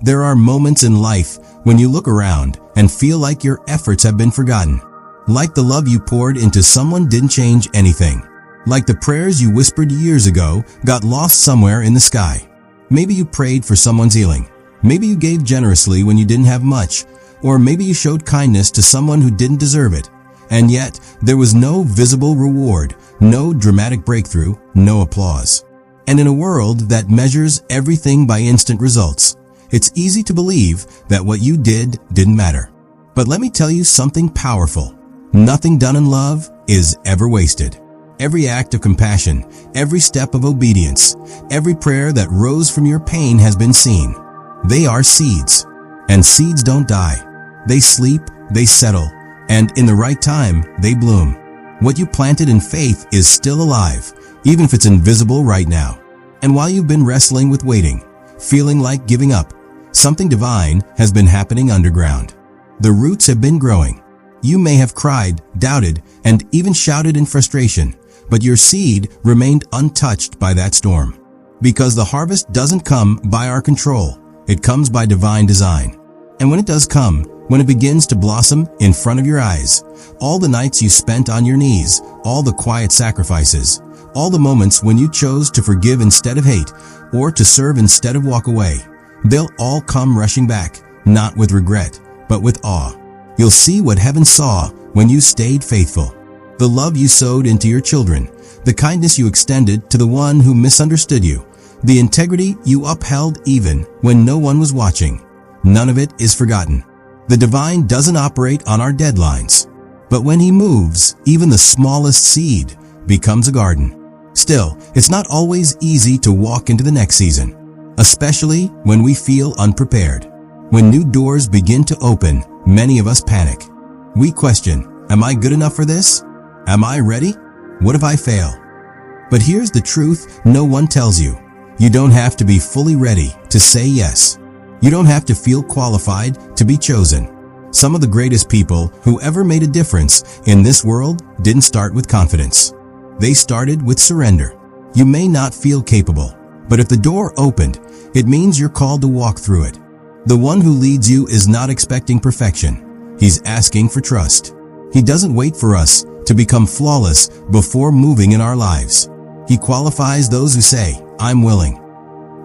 There are moments in life when you look around and feel like your efforts have been forgotten. Like the love you poured into someone didn't change anything. Like the prayers you whispered years ago got lost somewhere in the sky. Maybe you prayed for someone's healing. Maybe you gave generously when you didn't have much. Or maybe you showed kindness to someone who didn't deserve it. And yet, there was no visible reward, no dramatic breakthrough, no applause. And in a world that measures everything by instant results, it's easy to believe that what you did didn't matter. But let me tell you something powerful. Nothing done in love is ever wasted. Every act of compassion, every step of obedience, every prayer that rose from your pain has been seen. They are seeds. And seeds don't die. They sleep, they settle, and in the right time, they bloom. What you planted in faith is still alive, even if it's invisible right now. And while you've been wrestling with waiting, feeling like giving up, something divine has been happening underground. The roots have been growing. You may have cried, doubted, and even shouted in frustration, but your seed remained untouched by that storm. Because the harvest doesn't come by our control, it comes by divine design. And when it does come, when it begins to blossom in front of your eyes, all the nights you spent on your knees, all the quiet sacrifices, all the moments when you chose to forgive instead of hate, or to serve instead of walk away, they'll all come rushing back, not with regret, but with awe. You'll see what heaven saw when you stayed faithful. The love you sowed into your children, the kindness you extended to the one who misunderstood you, the integrity you upheld even when no one was watching. None of it is forgotten. The divine doesn't operate on our deadlines. But when he moves, even the smallest seed becomes a garden. Still, it's not always easy to walk into the next season, especially when we feel unprepared. When new doors begin to open, many of us panic. We question, am I good enough for this? Am I ready? What if I fail? But here's the truth no one tells you. You don't have to be fully ready to say yes. You don't have to feel qualified to be chosen. Some of the greatest people who ever made a difference in this world didn't start with confidence. They started with surrender. You may not feel capable, but if the door opened, it means you're called to walk through it. The one who leads you is not expecting perfection. He's asking for trust. He doesn't wait for us to become flawless before moving in our lives. He qualifies those who say, I'm willing.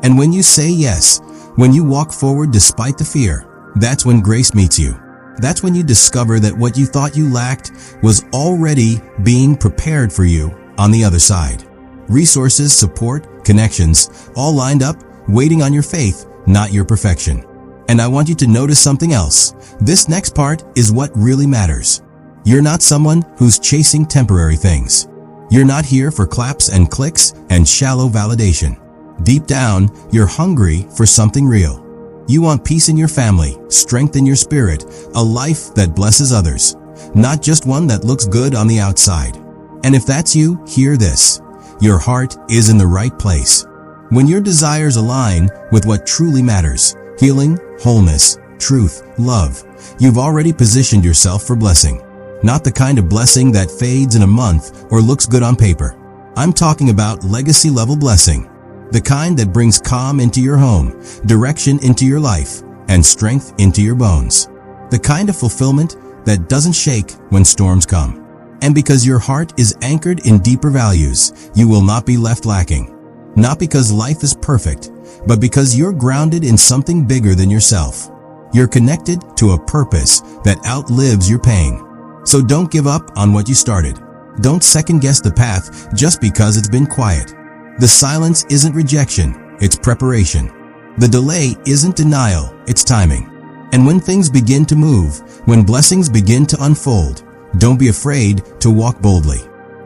And when you say yes, when you walk forward despite the fear, that's when grace meets you. That's when you discover that what you thought you lacked was already being prepared for you on the other side. Resources, support, connections, all lined up, waiting on your faith, not your perfection. And I want you to notice something else. This next part is what really matters. You're not someone who's chasing temporary things. You're not here for claps and clicks and shallow validation. Deep down, you're hungry for something real. You want peace in your family, strength in your spirit, a life that blesses others, not just one that looks good on the outside. And if that's you, hear this. Your heart is in the right place. When your desires align with what truly matters, healing, wholeness, truth, love, you've already positioned yourself for blessing. Not the kind of blessing that fades in a month or looks good on paper. I'm talking about legacy-level blessing. The kind that brings calm into your home, direction into your life, and strength into your bones. The kind of fulfillment that doesn't shake when storms come. And because your heart is anchored in deeper values, you will not be left lacking. Not because life is perfect, but because you're grounded in something bigger than yourself. You're connected to a purpose that outlives your pain. So don't give up on what you started. Don't second-guess the path just because it's been quiet. The silence isn't rejection, it's preparation. The delay isn't denial, it's timing. And when things begin to move, when blessings begin to unfold, don't be afraid to walk boldly.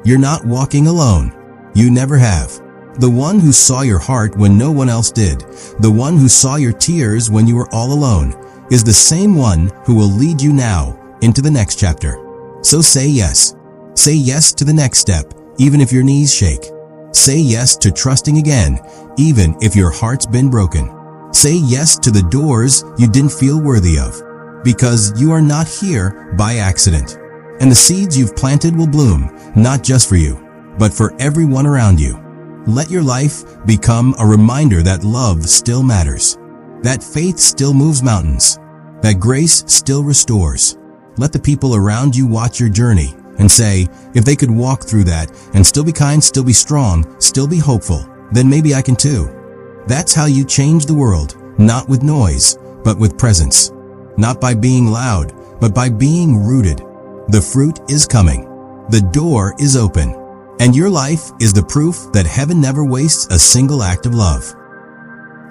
You're not walking alone. You never have. The one who saw your heart when no one else did, the one who saw your tears when you were all alone, is the same one who will lead you now into the next chapter. So say yes. Say yes to the next step, even if your knees shake. Say yes to trusting again, even if your heart's been broken. Say yes to the doors you didn't feel worthy of, because you are not here by accident. And the seeds you've planted will bloom, not just for you, but for everyone around you. Let your life become a reminder that love still matters. That faith still moves mountains. That grace still restores. Let the people around you watch your journey and say, if they could walk through that and still be kind, still be strong, still be hopeful, then maybe I can too. That's how you change the world, not with noise, but with presence. Not by being loud, but by being rooted. The fruit is coming. The door is open. And your life is the proof that heaven never wastes a single act of love.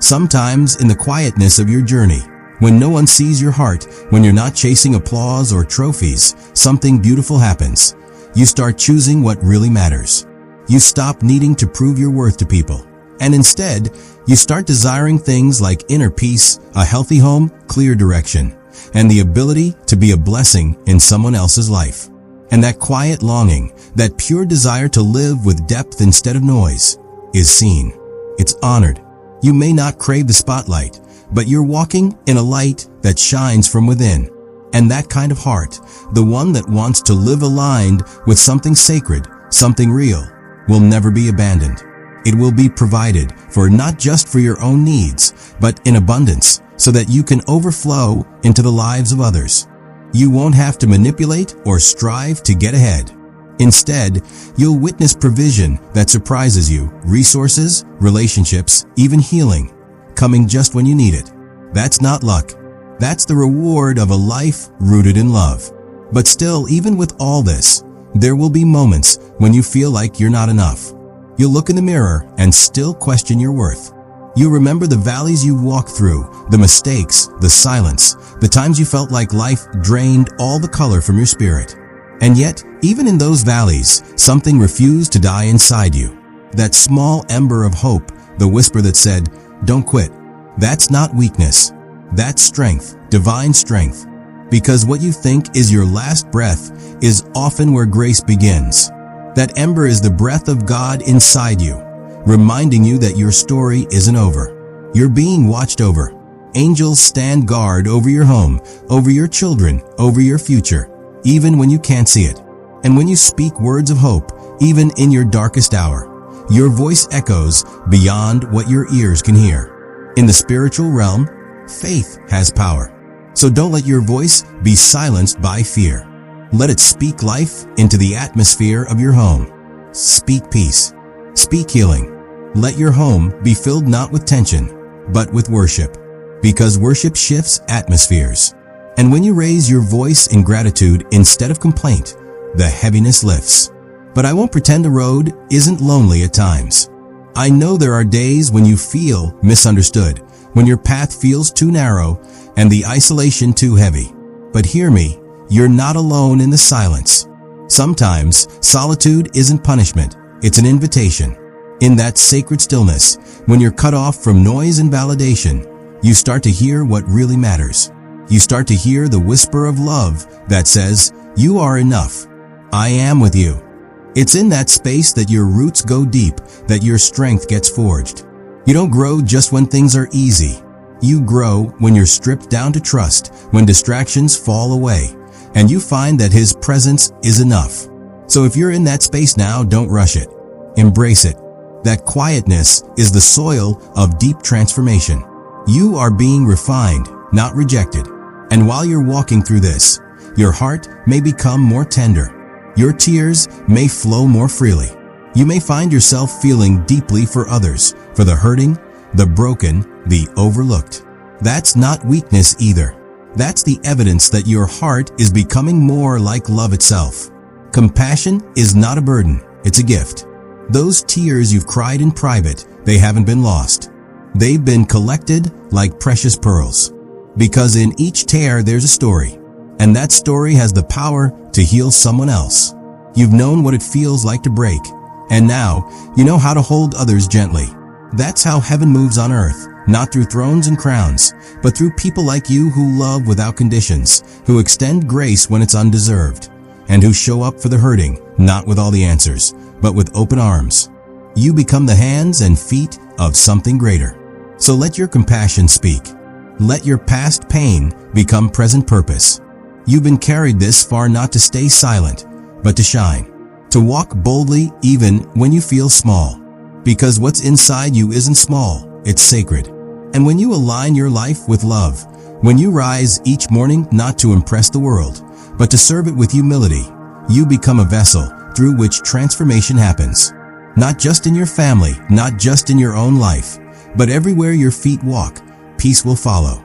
Sometimes in the quietness of your journey, when no one sees your heart, when you're not chasing applause or trophies, something beautiful happens. You start choosing what really matters. You stop needing to prove your worth to people. And instead, you start desiring things like inner peace, a healthy home, clear direction, and the ability to be a blessing in someone else's life. And that quiet longing, that pure desire to live with depth instead of noise, is seen. It's honored. You may not crave the spotlight, but you're walking in a light that shines from within. And that kind of heart, the one that wants to live aligned with something sacred, something real, will never be abandoned. It will be provided for, not just for your own needs, but in abundance, so that you can overflow into the lives of others. You won't have to manipulate or strive to get ahead. Instead, you'll witness provision that surprises you, resources, relationships, even healing, coming just when you need it. That's not luck. That's the reward of a life rooted in love. But still, even with all this, there will be moments when you feel like you're not enough. You'll look in the mirror and still question your worth. You remember the valleys you walked through, the mistakes, the silence, the times you felt like life drained all the color from your spirit. And yet, even in those valleys, something refused to die inside you. That small ember of hope, the whisper that said, "Don't quit." That's not weakness. That's strength, divine strength. Because what you think is your last breath is often where grace begins. That ember is the breath of God inside you, reminding you that your story isn't over. You're being watched over. Angels stand guard over your home, over your children, over your future, even when you can't see it. And when you speak words of hope, even in your darkest hour, your voice echoes beyond what your ears can hear. In the spiritual realm, faith has power. So don't let your voice be silenced by fear. Let it speak life into the atmosphere of your home. Speak peace. Speak healing. Let your home be filled not with tension, but with worship. Because worship shifts atmospheres. And when you raise your voice in gratitude instead of complaint, the heaviness lifts. But I won't pretend the road isn't lonely at times. I know there are days when you feel misunderstood, when your path feels too narrow and the isolation too heavy. But hear me, you're not alone in the silence. Sometimes solitude isn't punishment, it's an invitation. In that sacred stillness, when you're cut off from noise and validation, you start to hear what really matters. You start to hear the whisper of love that says, "You are enough. I am with you." It's in that space that your roots go deep, that your strength gets forged. You don't grow just when things are easy. You grow when you're stripped down to trust, when distractions fall away, and you find that His presence is enough. So if you're in that space now, don't rush it. Embrace it. That quietness is the soil of deep transformation. You are being refined, not rejected. And while you're walking through this, your heart may become more tender. Your tears may flow more freely. You may find yourself feeling deeply for others, for the hurting, the broken, the overlooked. That's not weakness either. That's the evidence that your heart is becoming more like love itself. Compassion is not a burden, it's a gift. Those tears you've cried in private, they haven't been lost. They've been collected like precious pearls. Because in each tear there's a story, and that story has the power to heal someone else. You've known what it feels like to break, and now you know how to hold others gently. That's how heaven moves on earth, not through thrones and crowns, but through people like you who love without conditions, who extend grace when it's undeserved, and who show up for the hurting, not with all the answers, but with open arms. You become the hands and feet of something greater. So let your compassion speak. Let your past pain become present purpose. You've been carried this far not to stay silent, but to shine. To walk boldly even when you feel small. Because what's inside you isn't small, it's sacred. And when you align your life with love, when you rise each morning not to impress the world, but to serve it with humility, you become a vessel through which transformation happens. Not just in your family, not just in your own life, but everywhere your feet walk, peace will follow.